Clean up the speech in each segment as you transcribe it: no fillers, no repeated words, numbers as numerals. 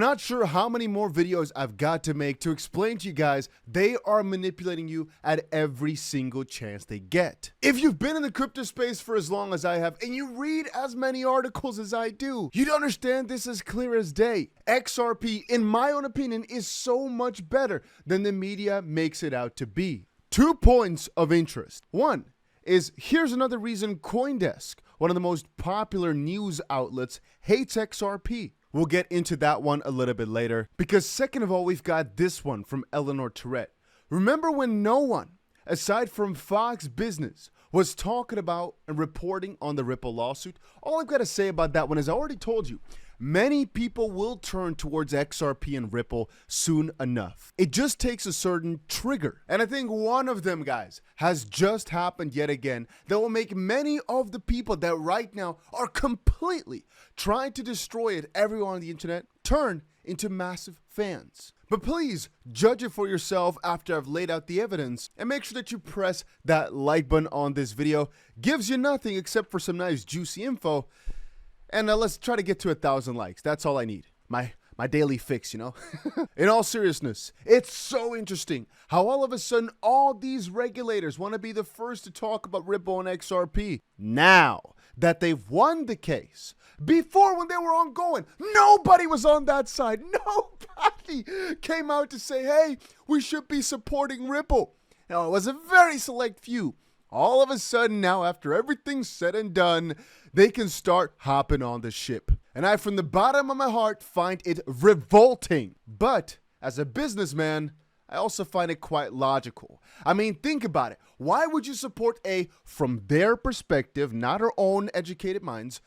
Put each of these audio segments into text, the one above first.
not sure how many more videos I've got to make to explain to you guys they are manipulating you at every single chance they get. If you've been in the crypto space for as long as I have and you read as many articles as I do, you'd understand this as clear as day. XRP, in my own opinion, is so much better than the media makes it out to be. 2 points of interest. One is, here's another reason CoinDesk, one of the most popular news outlets, hates XRP. We'll get into that one a little bit later, because second of all, we've got this one from Eleanor Tourette. Remember when no one, aside from Fox Business, was talking about and reporting on the Ripple lawsuit? All I've got to say about that one is I already told you, many people will turn towards XRP and Ripple soon enough. It just takes a certain trigger. And I think one of them, guys, has just happened yet again that will make many of the people that right now are completely trying to destroy it, everyone on the internet, turn into massive fans. But please judge it for yourself after I've laid out the evidence, and make sure that you press that like button on this video. Gives you nothing except for some nice juicy info. And let's try to get to 1,000 likes. That's all I need. My daily fix, you know? In all seriousness, it's so interesting how all of a sudden all these regulators want to be the first to talk about Ripple and XRP. Now that they've won the case, before when they were ongoing, nobody was on that side. Nobody came out to say, hey, we should be supporting Ripple. Now, it was a very select few. All of a sudden now, after everything's said and done, they can start hopping on the ship. And I, from the bottom of my heart, find it revolting. But as a businessman, I also find it quite logical. I mean, think about it. Why would you support from their perspective, not our own educated minds,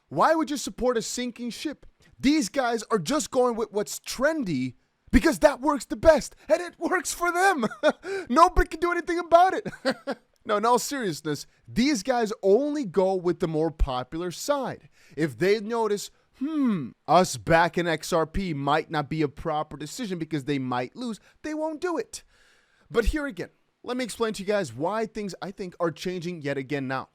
why would you support a sinking ship? These guys are just going with what's trendy because that works the best. And it works for them. Nobody can do anything about it. No, in all seriousness, these guys only go with the more popular side. If they notice, us back in XRP might not be a proper decision because they might lose, they won't do it. But here again, let me explain to you guys why things I think are changing yet again now.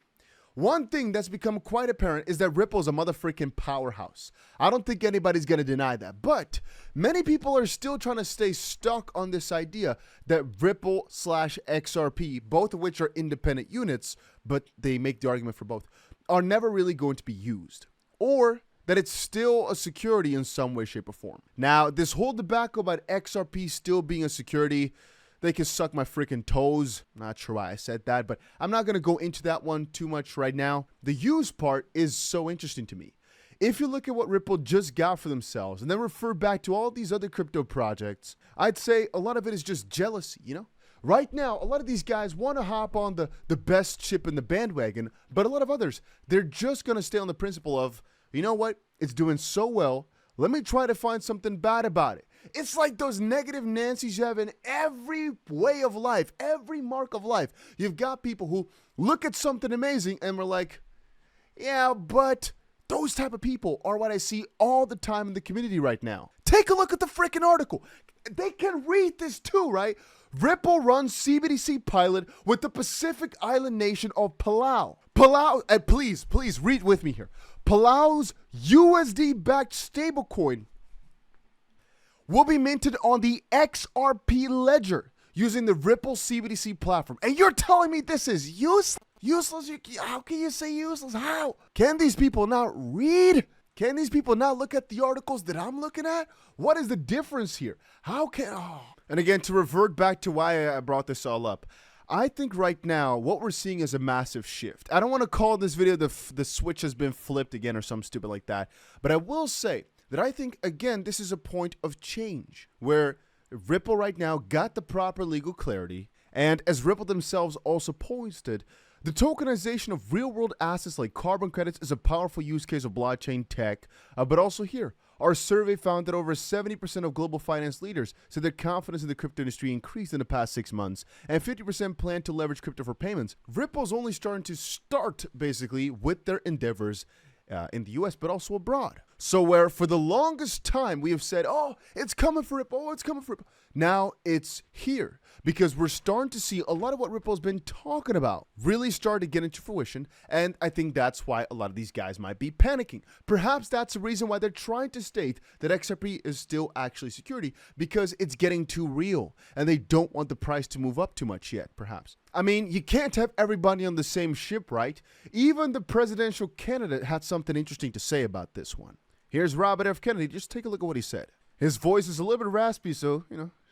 One thing that's become quite apparent is that Ripple's a motherfucking powerhouse. I don't think anybody's going to deny that. But many people are still trying to stay stuck on this idea that Ripple/XRP, both of which are independent units, but they make the argument for both, are never really going to be used. Or that it's still a security in some way, shape, or form. Now, this whole debacle about XRP still being a security, they can suck my freaking toes. Not sure why I said that, but I'm not going to go into that one too much right now. The use part is so interesting to me. If you look at what Ripple just got for themselves and then refer back to all these other crypto projects, I'd say a lot of it is just jealousy, you know? Right now, a lot of these guys want to hop on the best ship in the bandwagon, but a lot of others, they're just going to stay on the principle of, you know what? It's doing so well. Let me try to find something bad about it. It's like those negative Nancys you have in every way of life, every mark of life. You've got people who look at something amazing and we're like, yeah, but those type of people are what I see all the time in the community right now. Take a look at the freaking article. They can read this too, right? Ripple runs CBDC pilot with the Pacific Island nation of Palau. Palau, and please read with me here. Palau's USD-backed stablecoin will be minted on the XRP ledger using the Ripple CBDC platform. And you're telling me this is useless? Useless? How can you say useless? How? Can these people not read? Can these people not look at the articles that I'm looking at? What is the difference here? How can... And again, to revert back to why I brought this all up, I think right now what we're seeing is a massive shift. I don't want to call this video the switch has been flipped again or something stupid like that, but I will say that I think, again, this is a point of change where Ripple right now got the proper legal clarity, and as Ripple themselves also posted, the tokenization of real-world assets like carbon credits is a powerful use case of blockchain tech, but also here, our survey found that over 70% of global finance leaders said their confidence in the crypto industry increased in the past 6 months, and 50% plan to leverage crypto for payments. Ripple's only starting to basically with their endeavors, in the US, but also abroad. So where for the longest time we have said, oh, it's coming for Ripple, oh, it's coming for Ripple. Now it's here because we're starting to see a lot of what Ripple's been talking about really start to get into fruition. And I think that's why a lot of these guys might be panicking. Perhaps that's the reason why they're trying to state that XRP is still actually security, because it's getting too real and they don't want the price to move up too much yet, perhaps. I mean, you can't have everybody on the same ship, right? Even the presidential candidate had something interesting to say about this one. Here's Robert F. Kennedy. Just take a look at what he said. His voice is a little bit raspy, so,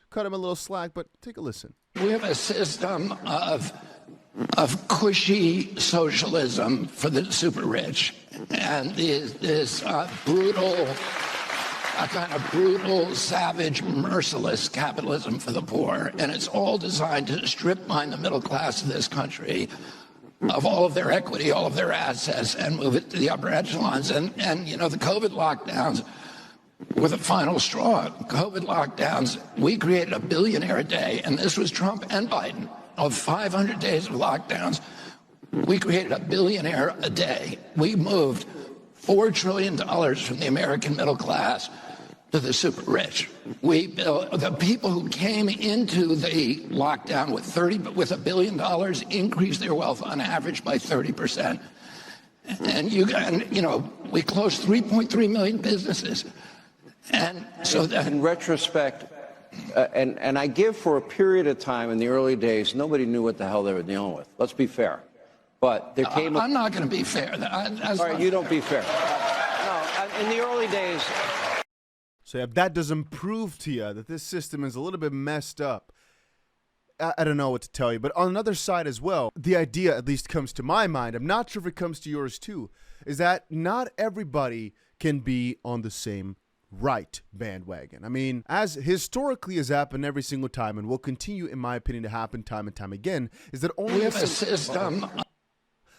cut him a little slack, but take a listen. We have a system of cushy socialism for the super rich, and this brutal, savage, merciless capitalism for the poor, and it's all designed to strip mine the middle class of this country of all of their equity, all of their assets, and move it to the upper echelons. And the COVID lockdowns were the final straw. COVID lockdowns, we created a billionaire a day, and this was Trump and Biden. Of 500 days of lockdowns, we created a billionaire a day. We moved $4 trillion from the American middle class to the super rich. We built, the people who came into the lockdown with $1 billion increased their wealth on average by 30%. And we closed 3.3 million businesses. And so that in retrospect, and I give for a period of time in the early days, nobody knew what the hell they were dealing with. Let's be fair. But there came I'm not going to be fair. All right, you don't be fair. No, in the early days. So if that doesn't prove to you that this system is a little bit messed up, I don't know what to tell you. But on another side as well, the idea at least comes to my mind, I'm not sure if it comes to yours too, is that not everybody can be on the same right bandwagon. I mean, as historically has happened every single time and will continue, in my opinion, to happen time and time again, is that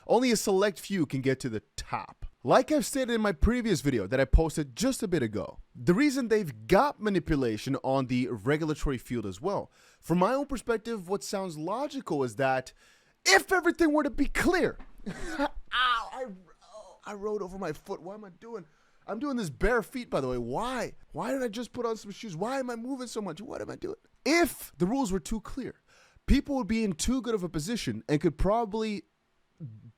only a select few can get to the top. Like I've stated in my previous video that I posted just a bit ago, the reason they've got manipulation on the regulatory field as well, from my own perspective, what sounds logical is that if everything were to be clear, ow, I rode over my foot. What am I doing? I'm doing this bare feet, by the way. Why? Why did I just put on some shoes? Why am I moving so much? What am I doing? If the rules were too clear, people would be in too good of a position and could probably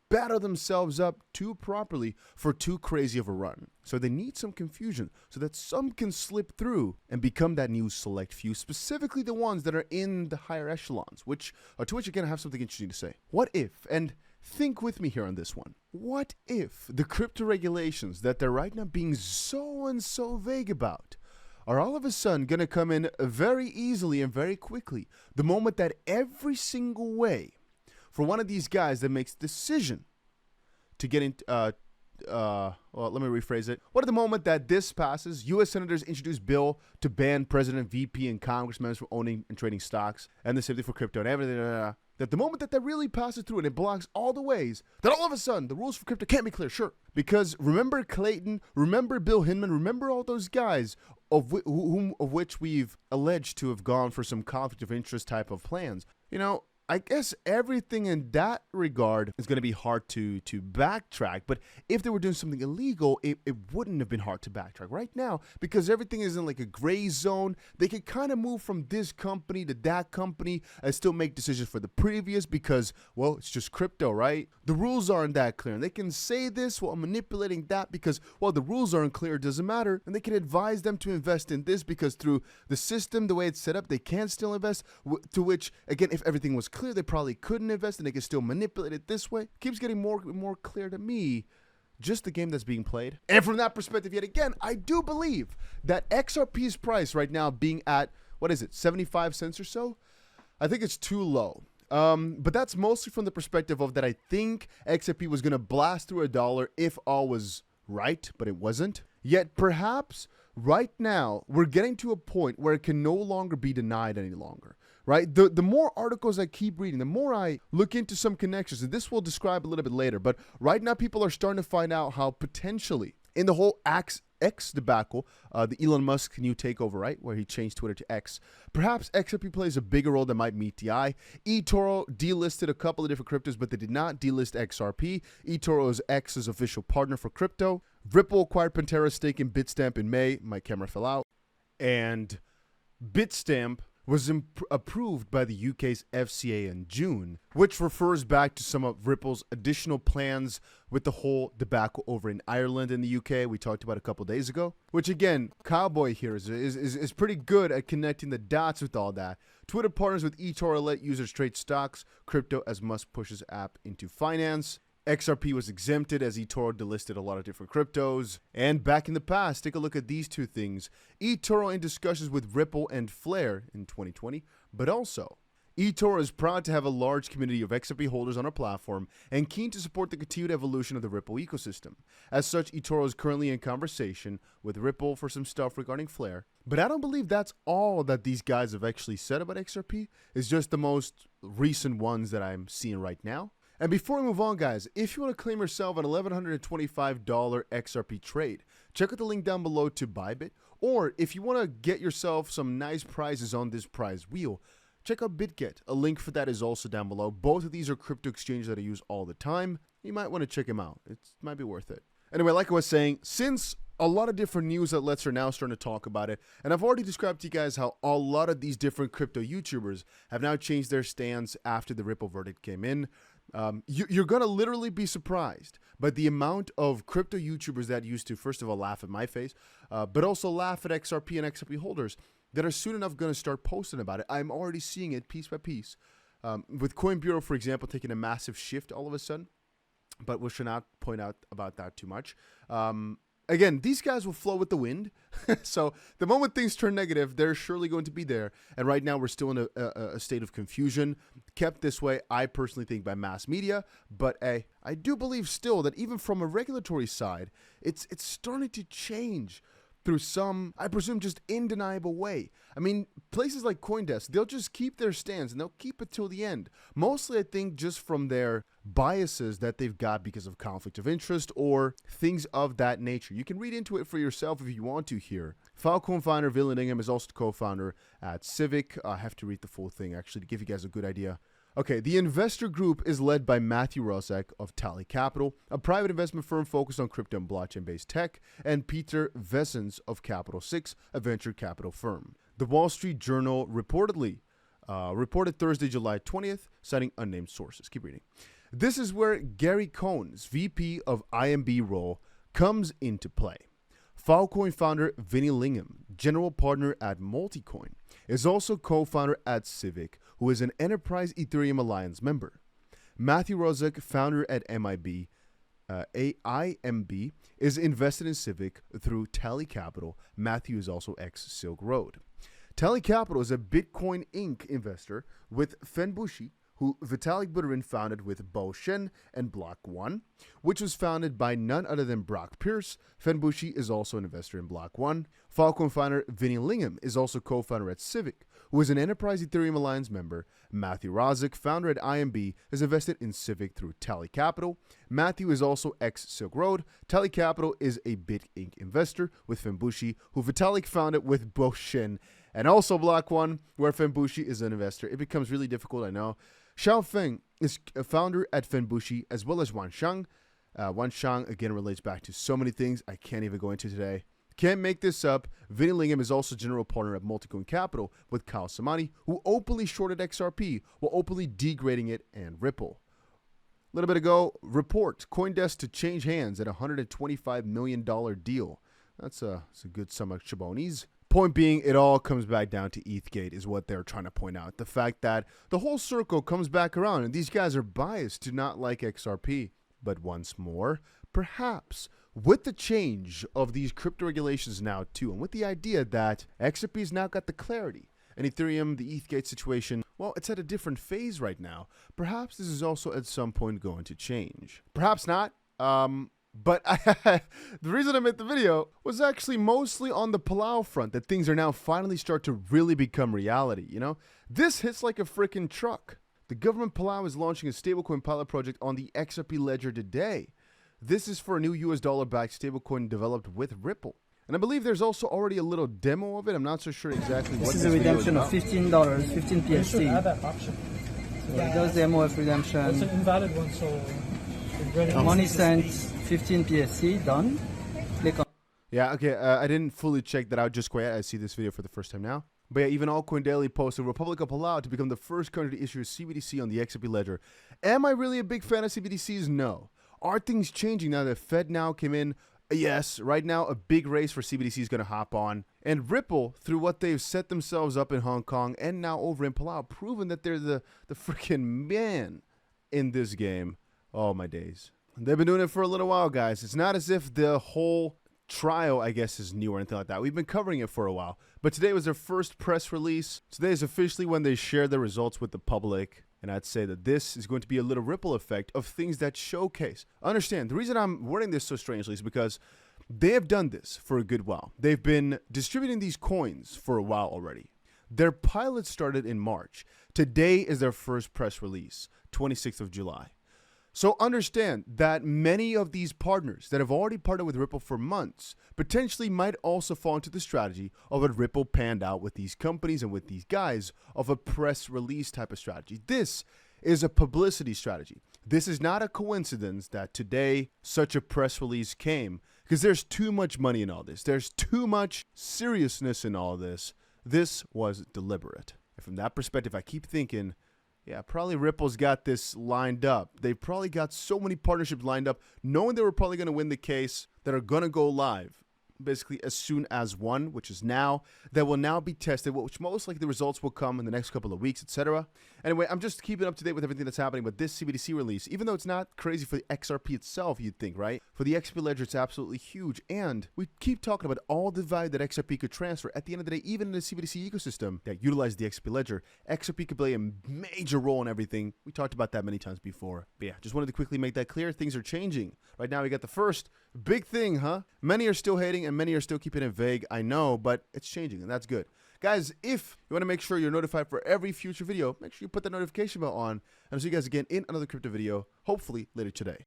batter themselves up too properly for too crazy of a run. So they need some confusion so that some can slip through and become that new select few, specifically the ones that are in the higher echelons, to which again I have something interesting to say. What if, and think with me here on this one, what if the crypto regulations that they're right now being so and so vague about are all of a sudden going to come in very easily and very quickly the moment that every single way for one of these guys that makes decision to get into, well, let me rephrase it. What at the moment that this passes, U.S. senators introduce bill to ban president, VP, and congressmen from owning and trading stocks, and the same thing for crypto and everything, that the moment that that really passes through and it blocks all the ways, that all of a sudden the rules for crypto can't be clear, sure. Because remember Clayton, remember Bill Hinman, remember all those guys of which we've alleged to have gone for some conflict of interest type of plans. I guess everything in that regard is going to be hard to backtrack. But if they were doing something illegal, it wouldn't have been hard to backtrack right now because everything is in like a gray zone. They could kind of move from this company to that company and still make decisions for the previous because, well, it's just crypto, right? The rules aren't that clear. And they can say this while manipulating that because, well, the rules aren't clear. It doesn't matter. And they can advise them to invest in this because through the system, the way it's set up, they can still invest. To which, again, if everything was clear, they probably couldn't invest and they could still manipulate it this way. Keeps getting more clear to me just the game that's being played. And from that perspective, yet again, I do believe that XRP's price right now being at, 75 cents or so? I think it's too low. But that's mostly from the perspective of that I think XRP was going to blast through $1 if all was right, but it wasn't. Yet perhaps right now we're getting to a point where it can no longer be denied any longer. Right? The more articles I keep reading, the more I look into some connections, and this we'll describe a little bit later, but right now people are starting to find out how potentially In the whole X debacle, the Elon Musk new takeover, right, where he changed Twitter to X, perhaps XRP plays a bigger role than might meet the eye. eToro delisted a couple of different cryptos, but they did not delist XRP. eToro is X's official partner for crypto. Ripple acquired Pantera's stake in Bitstamp in May. My camera fell out. And Bitstamp was approved by the UK's FCA in June, which refers back to some of Ripple's additional plans with the whole debacle over in Ireland and the UK we talked about a couple days ago. Which again, Cowboy here is pretty good at connecting the dots with all that. Twitter partners with eToro let users trade stocks, crypto as Musk pushes app into finance. XRP was exempted as eToro delisted a lot of different cryptos. And back in the past, take a look at these two things. eToro in discussions with Ripple and Flare in 2020, but also eToro is proud to have a large community of XRP holders on our platform and keen to support the continued evolution of the Ripple ecosystem. As such, eToro is currently in conversation with Ripple for some stuff regarding Flare. But I don't believe that's all that these guys have actually said about XRP. It's just the most recent ones that I'm seeing right now. And before we move on, guys, if you want to claim yourself an $1,125 XRP trade, check out the link down below to Bybit. Or if you want to get yourself some nice prizes on this prize wheel, check out Ethgate. A link for that is also down below. Both of these are crypto exchanges that I use all the time. You might want to check them out. It might be worth it. Anyway, like I was saying, since a lot of different news outlets are now starting to talk about it, and I've already described to you guys how a lot of these different crypto YouTubers have now changed their stance after the Ripple verdict came in. You're going to literally be surprised by the amount of crypto YouTubers that used to, first of all, laugh at my face, but also laugh at XRP and XRP holders that are soon enough going to start posting about it. I'm already seeing it piece by piece. With Coin Bureau, for example, taking a massive shift all of a sudden, but we should not point out about that too much. Again, these guys will flow with the wind. So the moment things turn negative, they're surely going to be there. And right now we're still in a state of confusion, kept this way, I personally think, by mass media. But I do believe still that even from a regulatory side, it's starting to change through some, I presume, just undeniable way. I mean, places like CoinDesk, they'll just keep their stance and they'll keep it till the end. Mostly, I think, just from their biases that they've got because of conflict of interest or things of that nature. You can read into it for yourself if you want to here. Filecoin founder Vinny Lingham is also the co-founder at Civic. I have to read the full thing, actually, to give you guys a good idea. Okay, the investor group is led by Matthew Rozek of Tally Capital, a private investment firm focused on crypto and blockchain-based tech, and Peter Vesens of Capital 6, a venture capital firm. The Wall Street Journal reported Thursday, July 20th, citing unnamed sources. Keep reading. This is where Gary Cohn's VP of IMB role comes into play. Filecoin founder Vinny Lingham, general partner at Multicoin, is also co-founder at Civic, who is an Enterprise Ethereum Alliance member. Matthew Rozek, founder at IMB, is invested in Civic through Tally Capital. Matthew is also ex-Silk Road. Tally Capital is a Bitcoin Inc. investor with Fenbushi, who Vitalik Buterin founded with Bo Shen and Block One, which was founded by none other than Brock Pierce. Fenbushi is also an investor in Block One. Filecoin founder Vinny Lingham is also co-founder at Civic, who is an Enterprise Ethereum Alliance member. Matthew Rozek, founder at IMB, is invested in Civic through Tally Capital. Matthew is also ex-Silk Road. Tally Capital is a Bit Inc. investor with Fenbushi, who Vitalik founded with Bo Shen, and also Block One, where Fenbushi is an investor. It becomes really difficult, I know. Xiao Feng is a founder at Fenbushi, as well as Wan Shang. Wan Shang, again, relates back to so many things I can't even go into today. Can't make this up. Vinny Lingham is also general partner at Multicoin Capital with Kyle Samani, who openly shorted XRP while openly degrading it and Ripple. A little bit ago, report CoinDesk to change hands at $125 million deal. That's a good sum of chabonis. Point being, it all comes back down to Ethgate is what they're trying to point out. The fact that the whole circle comes back around and these guys are biased to not like XRP. But once more, perhaps with the change of these crypto regulations now too, and with the idea that XRP's now got the clarity, and Ethereum, the Ethgate situation, well, it's at a different phase right now. Perhaps this is also at some point going to change. Perhaps not. But the reason I made the video was actually mostly on the Palau front, that things are now finally start to really become reality, you know? This hits like a freaking truck. The government Palau is launching a stablecoin pilot project on the XRP ledger today. This is for a new US dollar-backed stablecoin developed with Ripple. And I believe there's also already a little demo of it. I'm not so sure exactly what this is a redemption of $15, 15 PSC. Add that option. So it does demo of redemption. It's an invalid one, so Money sent, 15 PSC, done. Click on. Yeah, okay, I didn't fully check that out just quite yet. I see this video for the first time now. But yeah, even Altcoin Daily posted Republic of Palau to become the first country to issue a CBDC on the XRP ledger. Am I really a big fan of CBDCs? No. Are things changing now that Fed now came in? Yes, right now a big race for CBDC is going to hop on. And Ripple, through what they've set themselves up in Hong Kong and now over in Palau, proven that they're the freaking man in this game. Oh, my days. They've been doing it for a little while, guys. It's not as if the whole trial, I guess, is new or anything like that. We've been covering it for a while. But today was their first press release. Today is officially when they share the results with the public. And I'd say that this is going to be a little ripple effect of things that showcase. Understand, the reason I'm wording this so strangely is because they have done this for a good while. They've been distributing these coins for a while already. Their pilot started in March. Today is their first press release, 26th of July. So understand that many of these partners that have already partnered with Ripple for months potentially might also fall into the strategy of what Ripple panned out with these companies and with these guys of a press release type of strategy. This is a publicity strategy. This is not a coincidence that today such a press release came because there's too much money in all this. There's too much seriousness in all this. This was deliberate. And from that perspective, I keep thinking, yeah, probably Ripple's got this lined up. They've probably got so many partnerships lined up, knowing they were probably going to win the case, that are going to go live basically as soon as one, which is now, that will now be tested, which most likely the results will come in the next couple of weeks, etc. Anyway, I'm just keeping up to date with everything that's happening, but this CBDC release, even though it's not crazy for the XRP itself, you'd think, right? For the XRP ledger, it's absolutely huge, and we keep talking about all the value that XRP could transfer. At the end of the day, even in the CBDC ecosystem that utilizes the XRP ledger, XRP could play a major role in everything. We talked about that many times before. But yeah, just wanted to quickly make that clear. Things are changing. Right now, we got the first big thing, huh? Many are still hating, and many are still keeping it vague. I know, but it's changing, and that's good. Guys, if you want to make sure you're notified for every future video, make sure you put that notification bell on. And I'll see you guys again in another crypto video, hopefully later today.